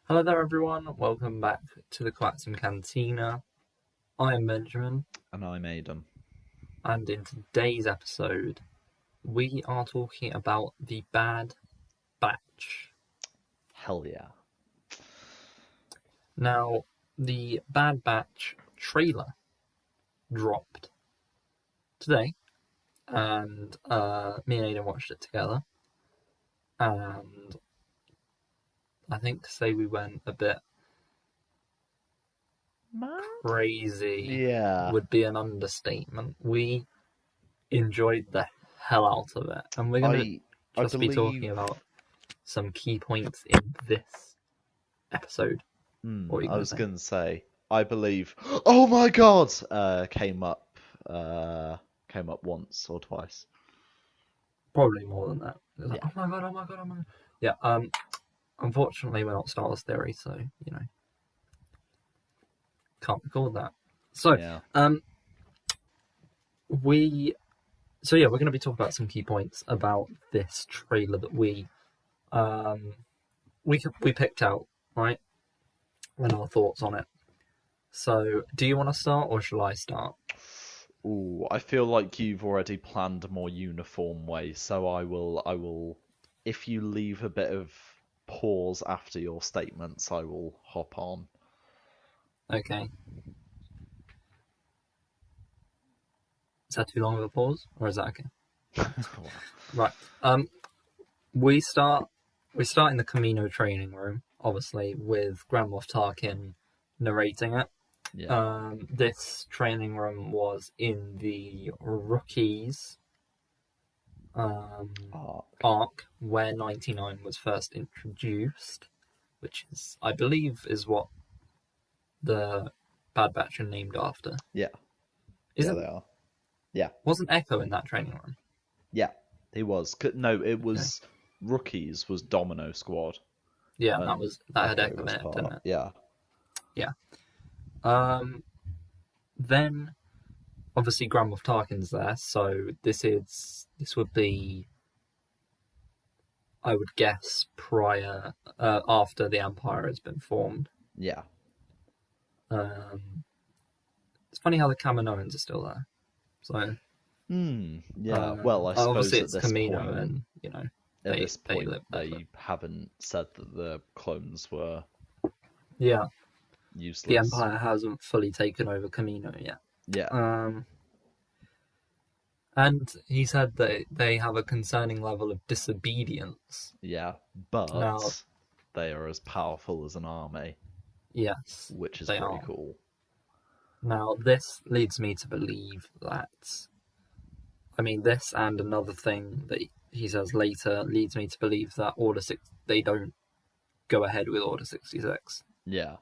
Hello there, everyone. Welcome back to the Coaxium Cantina. I am Benjamin, And I'm Aidan. and in today's episode, we are talking about the Bad Batch. Hell yeah. Now, the Bad Batch trailer dropped today, and me and Aidan watched it together. And I think to say we went a bit crazy would be an understatement. We enjoyed the hell out of it, and we're going to be talking about some key points in this episode. I was going to say, I believe, oh my god, came up once or twice. Probably more than that. Yeah. Like, oh my god. Yeah, unfortunately we're not Star Wars Theory, so, can't record that. So, yeah. we're going to be talking about some key points about this trailer that we picked out, right? And our thoughts on it. So, do you want to start or shall I start? Ooh, I feel like you've already planned a more uniform way, so I will if you leave a bit of pause after your statements, I will hop on. Okay. Is that too long of a pause, or is that okay? Right. We start in the Camino training room, obviously, with Grand Moff Tarkin narrating it. Yeah. This training room was in the Rookies arc, where 99 was first introduced, which is, I believe, is what the Bad Batch are named after. Yeah. They are. Yeah. Wasn't Echo in that training room? Yeah, he was. No, it was Rookies was Domino Squad. Yeah, that had Echo in it, didn't it? Yeah. Yeah. Then obviously Grand Moff Tarkin's there, so this would be, I would guess, after the Empire has been formed. Yeah. It's funny how the Kaminoans are still there. So. Yeah. Well, I suppose obviously it's at this Camino, point, and at this point they haven't said that the clones were. Yeah. Useless. The Empire hasn't fully taken over Camino yet. Yeah. And he said that they have a concerning level of disobedience. Yeah, but they are as powerful as an army. Yes, which is pretty cool. Now, this leads me to believe that. I mean, this and another thing that he says later leads me to believe that they don't go ahead with Order 66. Yeah.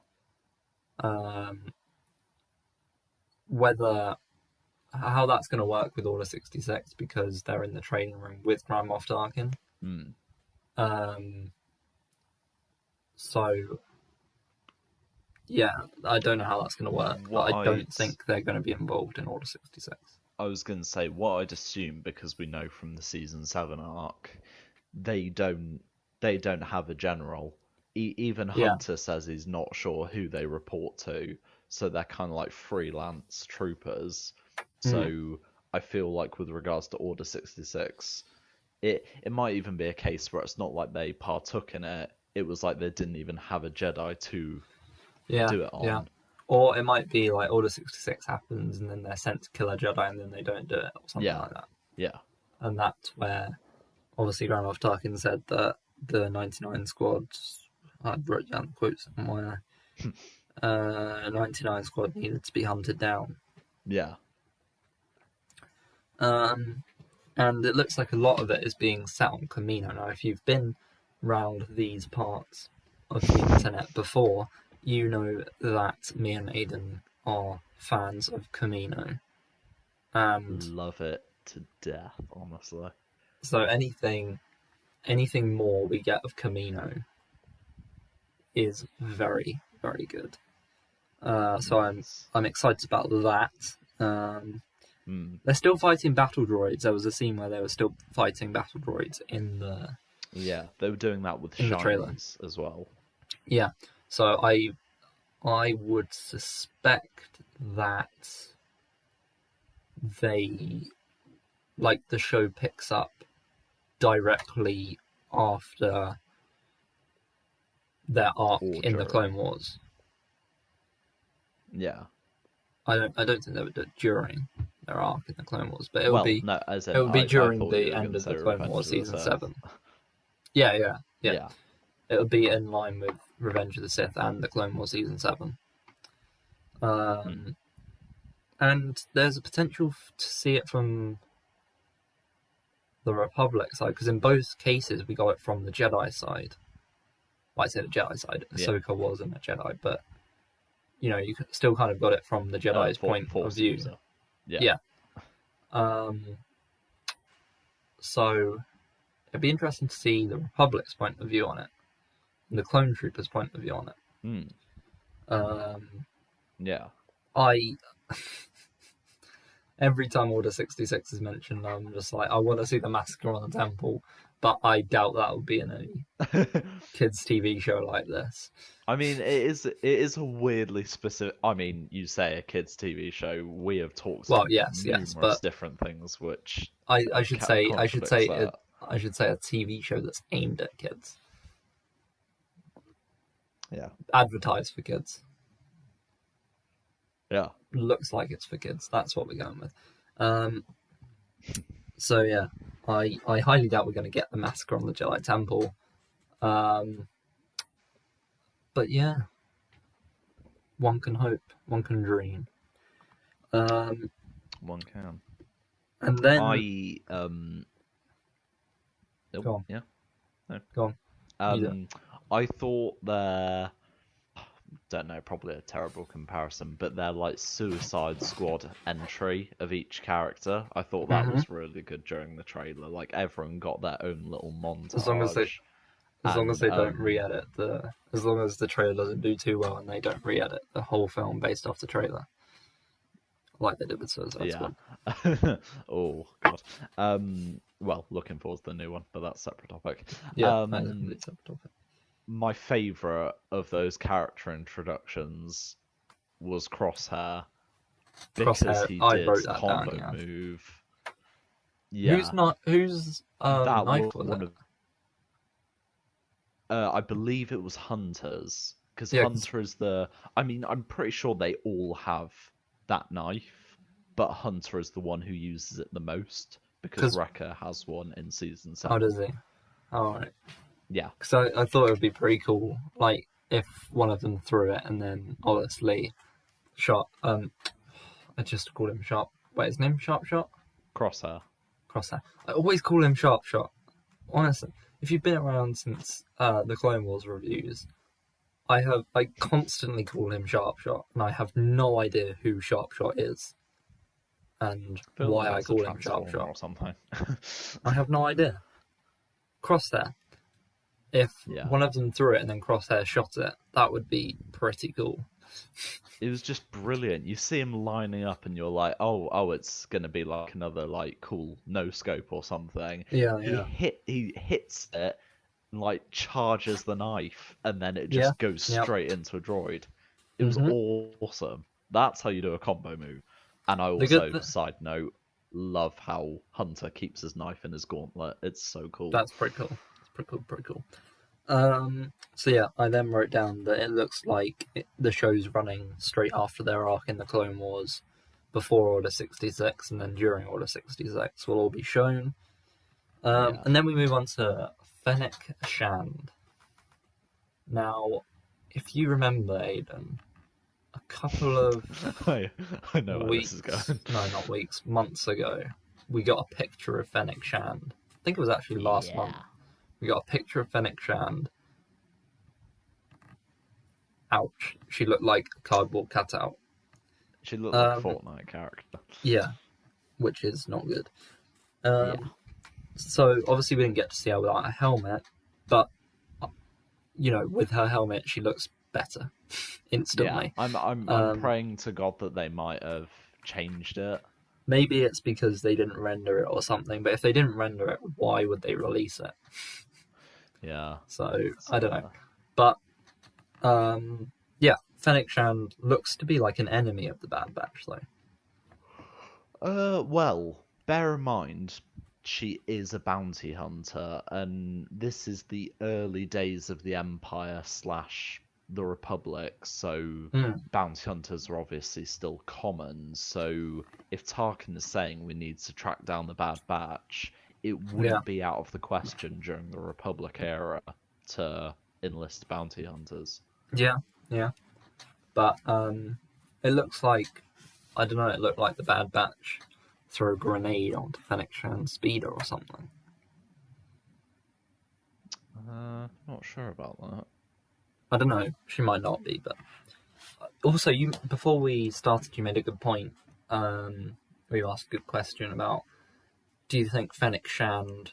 How that's going to work with Order 66, because they're in the training room with Grand Moff Tarkin. So, yeah, I don't know how that's going to work, but I don't think they're going to be involved in Order 66. I was going to say, what I'd assume, because we know from the Season 7 arc, they don't have a general. Even Hunter says he's not sure who they report to, so they're kind of like freelance troopers. So I feel like with regards to Order 66, it might even be a case where it's not like they partook in it. It was like they didn't even have a Jedi to do it on. Yeah. Or it might be like Order 66 happens and then they're sent to kill a Jedi and then they don't do it, or something like that. Yeah. And that's where, obviously, Grand Moff Tarkin said that the 99 squad, I wrote down the quotes somewhere, 99 squad needed to be hunted down. Yeah. And it looks like a lot of it is being set on Camino. Now, if you've been round these parts of the internet before, you know that me and Aidan are fans of Camino. And love it to death, honestly. So anything more we get of Camino is very, very good. So I'm excited about that. They're still fighting battle droids. There was a scene where they were still fighting battle droids in the... Yeah, they were doing that with shinies as well. Yeah, So I would suspect that they, like, the show picks up directly after their arc Or in the Clone during. Wars. Yeah. I don't think they would do it during their arc in the Clone Wars, but Well, no, as it in, would be I during thought you the were going end to of say the Clone Revenge Wars of the season Sith. 7. Yeah. Yeah. It would be in line with Revenge of the Sith and the Clone Wars season 7. And there's a potential to see it from the Republic side, because in both cases we got it from the Jedi side. Well, I say the Jedi side. Yeah. Ahsoka wasn't a Jedi, but you still kind of got it from the Jedi's point of view. User. Yeah. So it'd be interesting to see the Republic's point of view on it, and the Clone Troopers' point of view on it. Yeah. I every time Order 66 is mentioned, I'm just like, I want to see the massacre on the temple, but I doubt that will be in a kids' TV show like this. I mean, it is a weirdly specific. I mean, you say a kids' TV show. We have talked about numerous but different things, which I should say a that. TV show that's aimed at kids. Yeah. Advertised for kids. Yeah. Looks like it's for kids. That's what we're going with. So yeah, I highly doubt we're going to get the massacre on the Jedi Temple. But yeah, one can hope, one can dream. One can. And then Go on. Yeah. No. Go on. I thought their, don't know, probably a terrible comparison, but their like Suicide Squad entry of each character, I thought that was really good during the trailer. Like everyone got their own little montage. As long as they don't re-edit as long as the trailer doesn't do too well and they don't re-edit the whole film based off the trailer, like they did with Suicide Squad. Oh god. Well, looking forward to the new one, but that's a separate topic. Yeah, that is a completely separate topic. My favourite of those character introductions was Crosshair, because he did a combo move. Yeah. Who's knife was it? I believe it was Hunter's, because Hunter is the. I mean, I'm pretty sure they all have that knife, but Hunter is the one who uses it the most, because Wrecker has one in season 7. Oh, does he? All right. Yeah. Because I thought it would be pretty cool, like if one of them threw it and then obviously shot. I just called him Sharp. Wait, his name Sharp Shot? Crosshair. I always call him Sharp Shot. Honestly, if you've been around since the Clone Wars reviews, I constantly call him Sharp Shot, and I have no idea who Sharp Shot is, and why I call him Sharp Shot or something. I have no idea. Crosshair. If one of them threw it and then Crosshair shot it, that would be pretty cool. It was just brilliant. You see him lining up, and you're like, "Oh, it's gonna be like another like cool no scope or something." Yeah. He hits it, and like charges the knife, and then it just goes straight into a droid. It was awesome. That's how you do a combo move. And I also, side note, love how Hunter keeps his knife in his gauntlet. It's so cool. That's pretty cool. Pretty cool. So yeah, I then wrote down that it looks like the show's running straight after their arc in the Clone Wars, before Order 66, and then during Order 66 will all be shown. And then we move on to Fennec Shand. Now, if you remember, Aidan, a couple of I know where weeks, this is going. No, not weeks, months ago, we got a picture of Fennec Shand. I think it was actually last month. We got a picture of Fennec Shand. Ouch. She looked like a cardboard cutout. She looked like a Fortnite character. Yeah, which is not good. So, obviously we didn't get to see her without a helmet, but, with her helmet, she looks better instantly. Yeah, I'm praying to God that they might have changed it. Maybe it's because they didn't render it or something, but if they didn't render it, why would they release it? Yeah. So I don't know. But Yeah, Fennec Shand looks to be like an enemy of the Bad Batch, though. Well, bear in mind, she is a bounty hunter, and this is the early days of the Empire slash the Republic, so Mm, bounty hunters are obviously still common. So if Tarkin is saying we need to track down the Bad Batch, it yeah, wouldn't be out of the question during the Republic era to enlist bounty hunters. yeah, yeah. But it looks like, I don't know, it looked like the Bad Batch threw a grenade onto Fennec Shand's speeder or something. Not sure about that. I don't know, she might not be, but also, you before we started, you made a good point. We asked a good question about, do you think Fennec Shand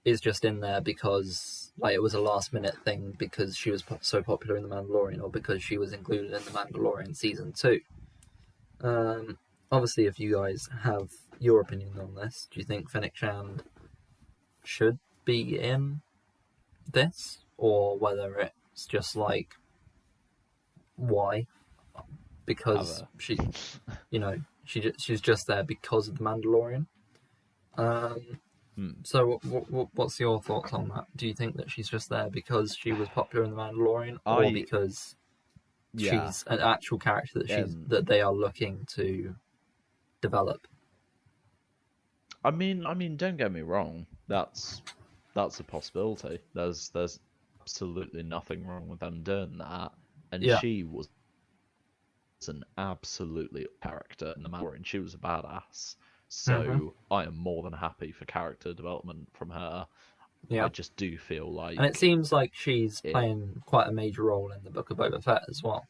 is just in there because like it was a last minute thing because she was so popular in The Mandalorian, or because she was included in The Mandalorian season 2? Obviously, if you guys have your opinion on this, do you think Fennec Shand should be in this, or whether it's just like, why? Because she, she's just there because of The Mandalorian. So, what's your thoughts on that? Do you think that she's just there because she was popular in The Mandalorian, or I because yeah. she's an actual character that they are looking to develop? I mean, don't get me wrong. That's a possibility. There's absolutely nothing wrong with them doing that. And Yeah. she was an absolutely character in the Mandalorian. She was a badass. Mm-hmm. So I am more than happy for character development from her. I Yeah. just do feel like And it seems like she's it. playing quite a major role in the Book of Boba Fett as well.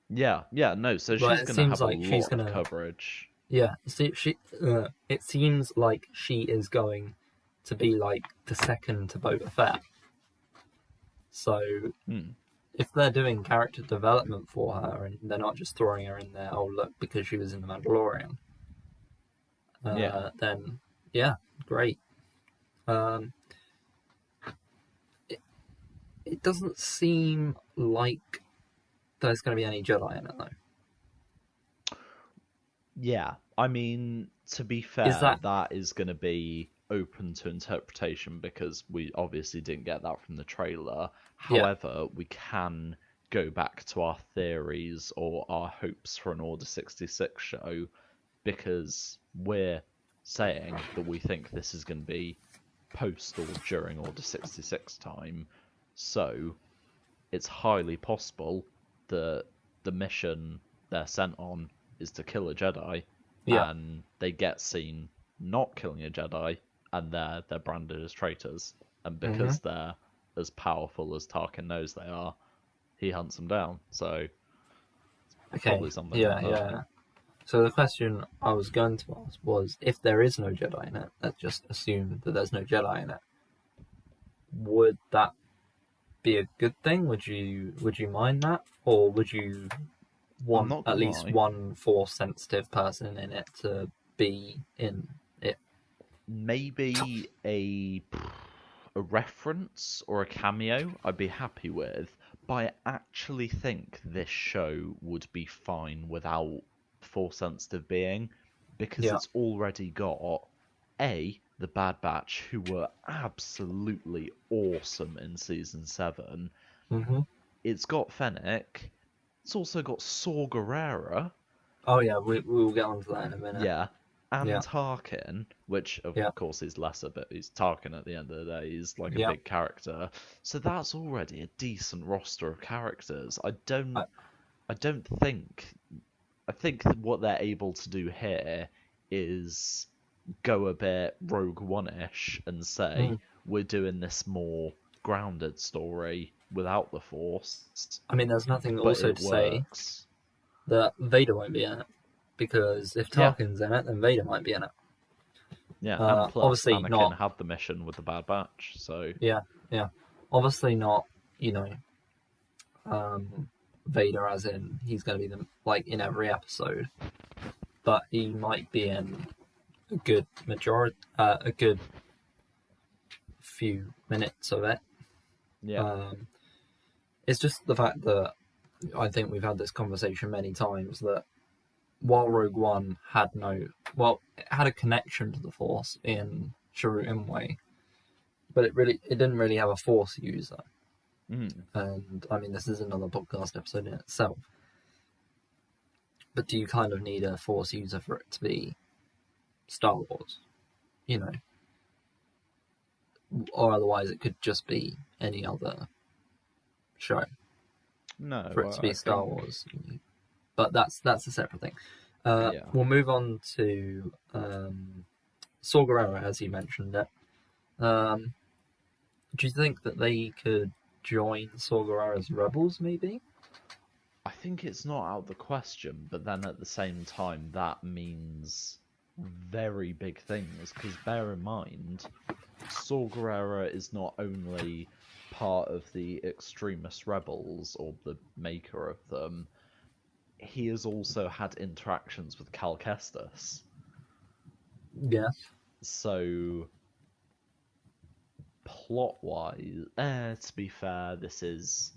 Yeah, no. So But she's it gonna seems have a like she's lot of gonna. coverage. Yeah. It seems like she is going to be like the second to Boba Fett. So if they're doing character development for her and they're not just throwing her in there, oh look, because she was in The Mandalorian, Yeah. then yeah, great. Um, it doesn't seem like there's going to be any Jedi in it though. Yeah, I mean, to be Is fair, that that is going to be open to interpretation because we obviously didn't get that from the trailer. yeah? However, we can go back to our theories or our hopes for an Order 66 show because we're saying that we think this is going to be post or during Order 66 time. So it's highly possible that the mission they're sent on is to kill a Jedi, Yeah. and they get seen not killing a Jedi, and they're branded as traitors. And because they're as powerful as Tarkin knows they are, he hunts them down. So Okay. probably something Yeah, like that. yeah. So the question I was going to ask was, if there is no Jedi in it, let's just assume that there's no Jedi in it. Would that be a good thing? Would you mind that, or would you I'm want not at gonna least lie. one Force sensitive person in it to be in it? Maybe a reference or a cameo I'd be happy with, but I actually think this show would be fine without Force sensitive being because Yeah. it's already got the Bad Batch who were absolutely awesome in season 7. Mm-hmm. It's got Fennec. It's also got Saw Gerrera. Oh yeah, we'll get onto that in a minute. Yeah, and Yeah. Tarkin, which of Yeah. course is lesser, but he's Tarkin at the end of the day. He's like a Yeah. big character, so that's already a decent roster of characters. I don't think. I think what they're able to do here is go a bit Rogue One-ish and say we're doing this more grounded story without the Force, I mean, there's nothing but also it to say works. that Vader won't be in it, because if Yeah, Tarkin's in it, then Vader might be in it. yeah, and plus Obviously Anakin not. had the mission with the Bad Batch, so Yeah, yeah. Obviously not. Vader, as in he's going to be like in every episode, but he might be in a good a good few minutes of it. yeah. It's just the fact that I think we've had this conversation many times that while Rogue One had it had a connection to the Force in Chirrut Imwe, but it didn't really have a Force user. Mm. And I mean, this is another podcast episode in itself. But do you kind of need a Force user for it to be Star Wars? You know, or otherwise it could just be any other show No, for it to be I Star think, Wars. But that's a separate thing. yeah. We'll move on to Saw Gerrera, as you mentioned it. Do you think that they could join Saw Gerrera's Rebels, maybe? I think it's not out of the question, but then at the same time, that means very big things, because bear in mind, Saw Gerrera is not only part of the extremist rebels, or the maker of them, he has also had interactions with Cal Kestis. Yes. So, plot-wise, to be fair, this is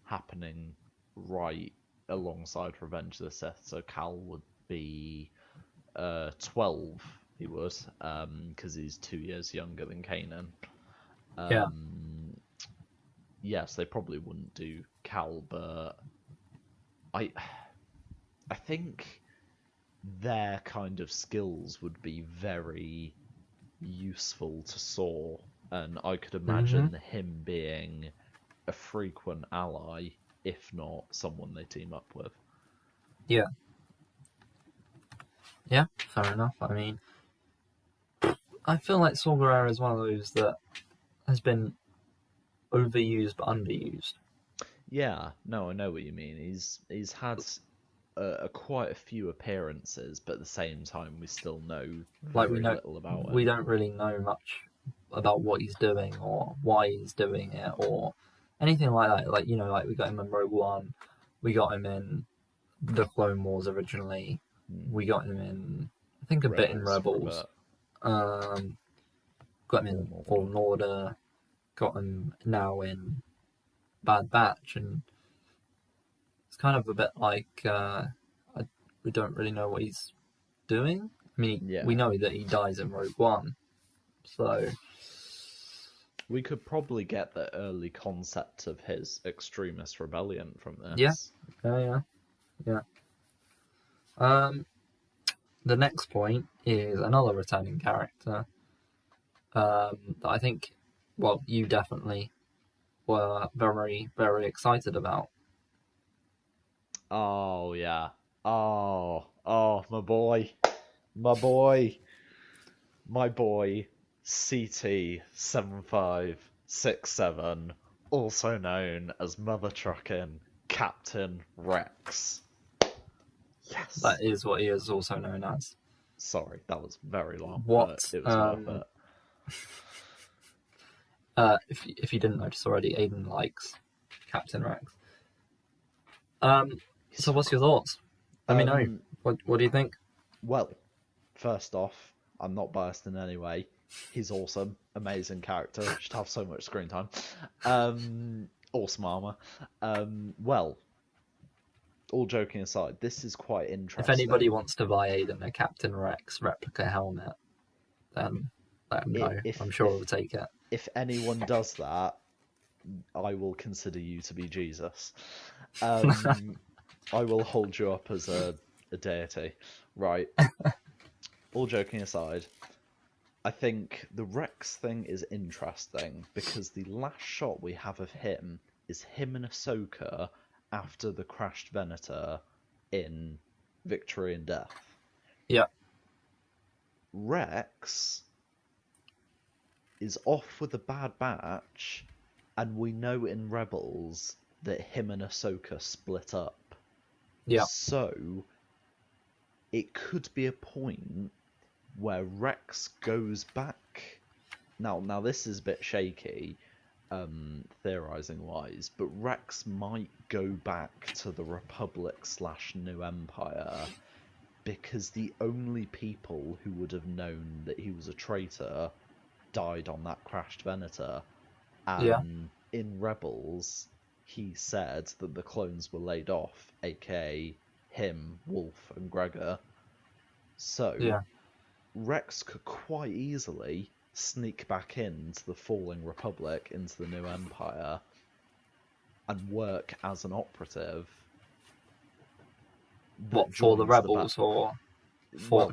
happening right alongside Revenge of the Sith, so Cal would be 12, he would, because he's 2 years younger than Kanan. Yeah. Yes, they probably wouldn't do Cal, but I think their kind of skills would be very useful to Saw, and I could imagine him being a frequent ally, if not someone they team up with. Yeah. Yeah, fair enough. I mean, I feel like Saw Gerrera is one of those that has been overused but underused. Yeah, no, I know what you mean. He's had quite a few appearances, but at the same time, we still know Like very little about we him. don't really know much about what he's doing or why he's doing it or anything like that. Like like we got him in Rogue One, we got him in the Clone Wars originally, we got him in I think a bit in Rebels. Got him in Fallen Order, got him now in Bad Batch, and it's kind of a bit like we don't really know what he's doing. I mean, Yeah. we know that he dies in Rogue One, so we could probably get the early concept of his extremist rebellion from this. Yeah. The next point is another returning character that I think, well, you definitely were very, very excited about. Oh yeah. Oh, my boy. My boy. My boy, CT7567, also known as Mother Truckin' Captain Rex. Yes. That is what he is also known as. Sorry, that was very long, What? but it was worth it. If you didn't notice already, Aiden likes Captain Rex. So what's your thoughts? Let me know. What do you think? Well, first off, I'm not biased in any way. He's awesome, amazing character, should have so much screen time. Awesome armor. Well, all joking aside, this is quite interesting. If anybody wants to buy Aiden a Captain Rex replica helmet, then let him know. I'm sure he'll take it. If anyone does that, I will consider you to be Jesus. I will hold you up as a deity. Right. All joking aside, I think the Rex thing is interesting because the last shot we have of him is him and Ahsoka after the crashed Venator in Victory and Death. Yeah. Rex is off with a Bad Batch, and we know in Rebels that him and Ahsoka split up. Yeah. So it could be a point where Rex goes back. Now this is a bit shaky, theorizing wise, but Rex might go back to the Republic / New Empire because the only people who would have known that he was a traitor died on that crashed Venator, and in Rebels he said that the clones were laid off, aka him, Wolf, and Gregor. So Yeah. Rex could quite easily sneak back into the falling Republic, into the new Empire, and work as an operative. What, for the rebels or for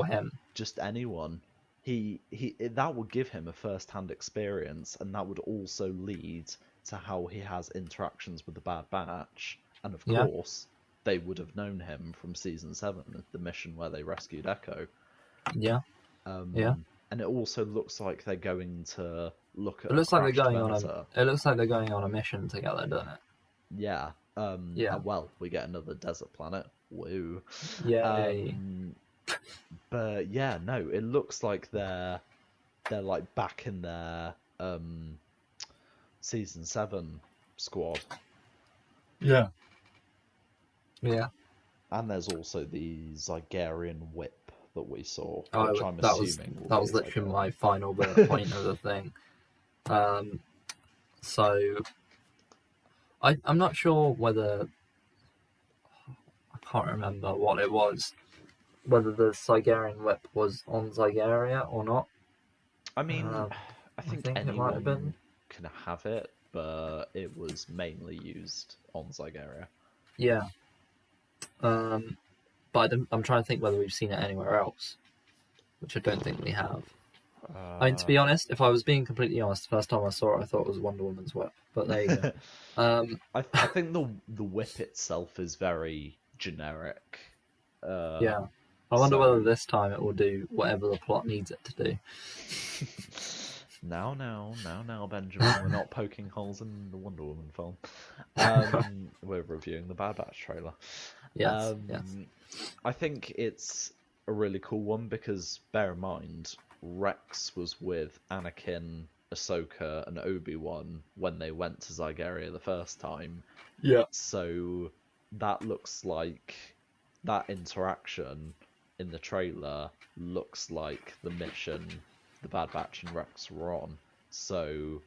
him? Just anyone. He that would give him a first-hand experience, and that would also lead to how he has interactions with the Bad Batch. And of course, they would have known him from season 7, the mission where they rescued Echo. Yeah. And it also looks like they're going to look at. It looks like they're going on a mission together, doesn't it? Yeah. Well, we get another desert planet. Woo. Yay. But yeah, no, it looks like they're like back in their season 7 squad. Yeah. Yeah. And there's also the Zygarian whip that we saw, Oh, which I'm that assuming that was literally my final bullet point of the thing. So I'm not sure whether, I can't remember what it was, whether the Zygarian whip was on Zygaria or not. I mean, I think it might have been. anyone can have it, but it was mainly used on Zygaria. Yeah. But I'm trying to think whether we've seen it anywhere else, which I don't think we have. I mean, to be honest, if I was being completely honest, the first time I saw it, I thought it was Wonder Woman's whip. But there you go. I think the whip itself is very generic. Yeah. I wonder whether this time it will do whatever the plot needs it to do. Now, Benjamin, we're not poking holes in the Wonder Woman film. We're reviewing the Bad Batch trailer. Yes. I think it's a really cool one because, bear in mind, Rex was with Anakin, Ahsoka, and Obi-Wan when they went to Zygaria the first time. Yeah. So that looks like that interaction in the trailer looks like the mission the Bad Batch and Rex were on. So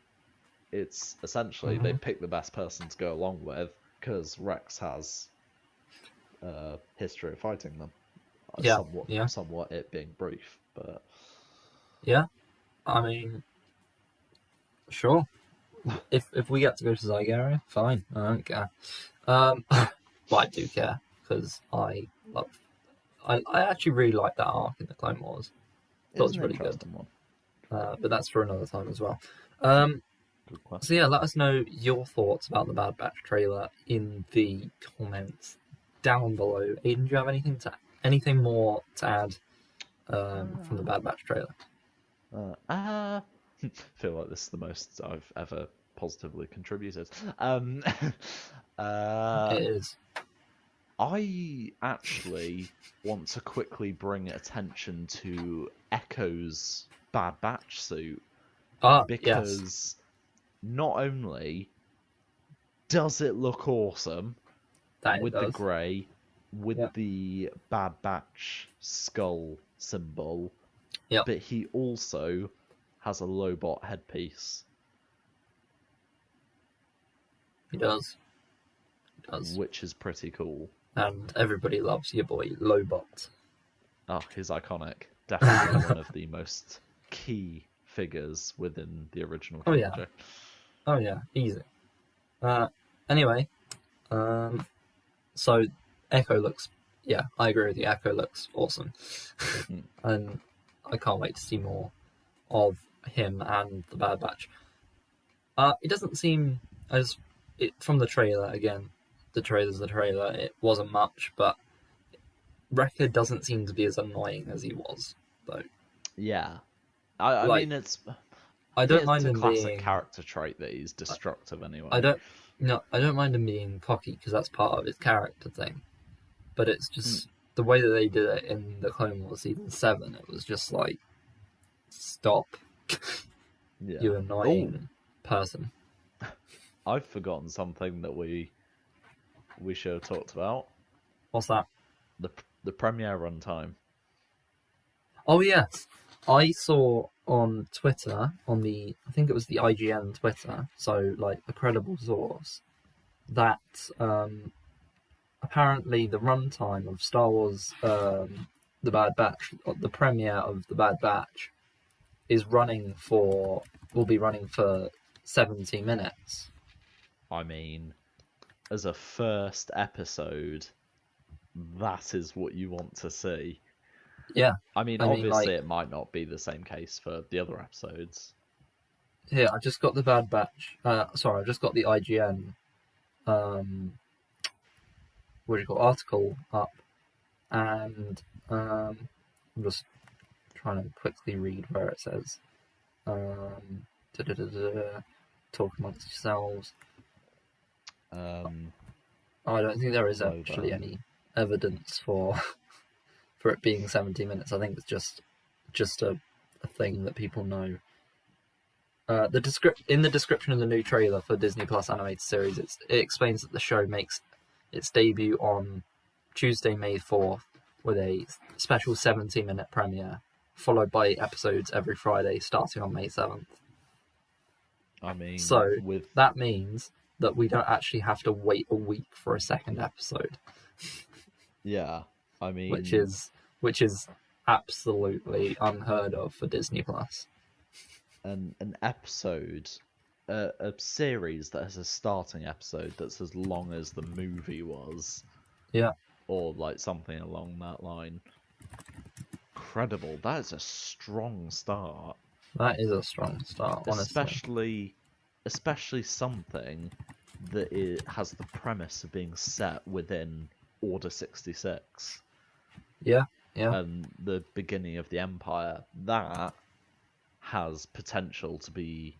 it's essentially they picked the best person to go along with because Rex has a history of fighting them. Somewhat it being brief, but yeah. I mean, sure. If we get to go to Zygaria, fine. I don't care. But I do care because I actually really like that arc in the Clone Wars. That was really good. One. But that's for another time as well. So yeah, let us know your thoughts about the Bad Batch trailer in the comments down below. Aiden, do you have anything more to add from the Bad Batch trailer? I feel like this is the most I've ever positively contributed. It is. I actually want to quickly bring attention to Echo's Bad Batch suit. Because not only does it look awesome with the grey, with the Bad Batch skull symbol, but he also has a Lobot headpiece. He does. Which is pretty cool. And everybody loves your boy Lobot. Oh, he's iconic. Definitely one of the most key figures within the original trilogy. Oh yeah, easy. Anyway, so Echo looks, I agree with you, Echo looks awesome. And I can't wait to see more of him and the Bad Batch. It doesn't seem from the trailer, again, the trailer's the trailer, it wasn't much, but Wrecker doesn't seem to be as annoying as he was, though. Yeah. I mean, I don't mind him being a classic being character trait that he's destructive anyway. I don't mind him being cocky because that's part of his character thing. But it's just the way that they did it in the Clone Wars season 7. It was just like, stop, you annoying person. I've forgotten something that we should have talked about. What's that? The premiere runtime. Oh yes, I saw on Twitter, I think it was the IGN Twitter, so like a credible source, that apparently the runtime of Star Wars, The Bad Batch, the premiere of The Bad Batch, will be running for 70 minutes. I mean, as a first episode, that is what you want to see. Yeah. I mean, I mean, obviously, like, it might not be the same case for the other episodes. here, I just got the Bad Batch. Sorry, I just got the IGN, what do you call article up, and I'm just trying to quickly read where it says, talk amongst yourselves. I don't think there is Slow actually down. any evidence for for it being 70 minutes. I think it's just a thing that people know. In the description of the new trailer for Disney Plus animated series, it explains that the show makes its debut on Tuesday, May 4th, with a special 70-minute premiere, followed by episodes every Friday starting on May 7th. I mean, So with that means that we don't actually have to wait a week for a second episode, yeah, I mean, which is absolutely unheard of for Disney Plus. an episode, a series that has a starting episode that's as long as the movie was, Yeah, or like something along that line. Incredible. That is a strong start. that is a strong start, honestly. Especially something that it has the premise of being set within Order 66 Yeah, yeah. and the beginning of the Empire. That has potential to be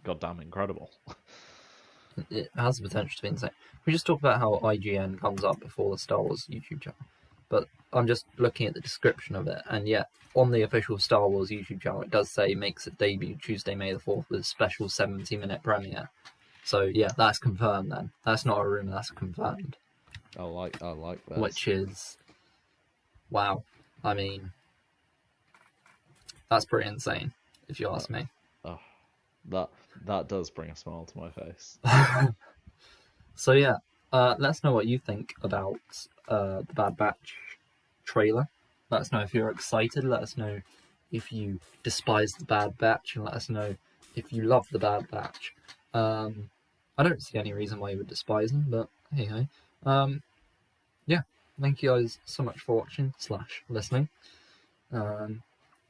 goddamn incredible. It has the potential to be insane. We just talked about how IGN comes up before the Star Wars YouTube channel, but I'm just looking at the description of it, and yet on the official Star Wars YouTube channel, it does say makes its debut Tuesday, May the 4th, with a special 70-minute premiere. So yeah, that's confirmed. Then that's not a rumor; that's confirmed. I like this. Which is, wow. I mean, that's pretty insane, if you ask me. Oh, that does bring a smile to my face. So yeah, let us know what you think about the Bad Batch trailer. Let us know if you're excited. Let us know if you despise the Bad Batch, and let us know if you love the Bad Batch. I don't see any reason why you would despise them, but hey ho. Yeah, thank you guys so much for watching / listening.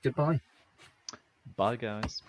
Goodbye. Bye, guys.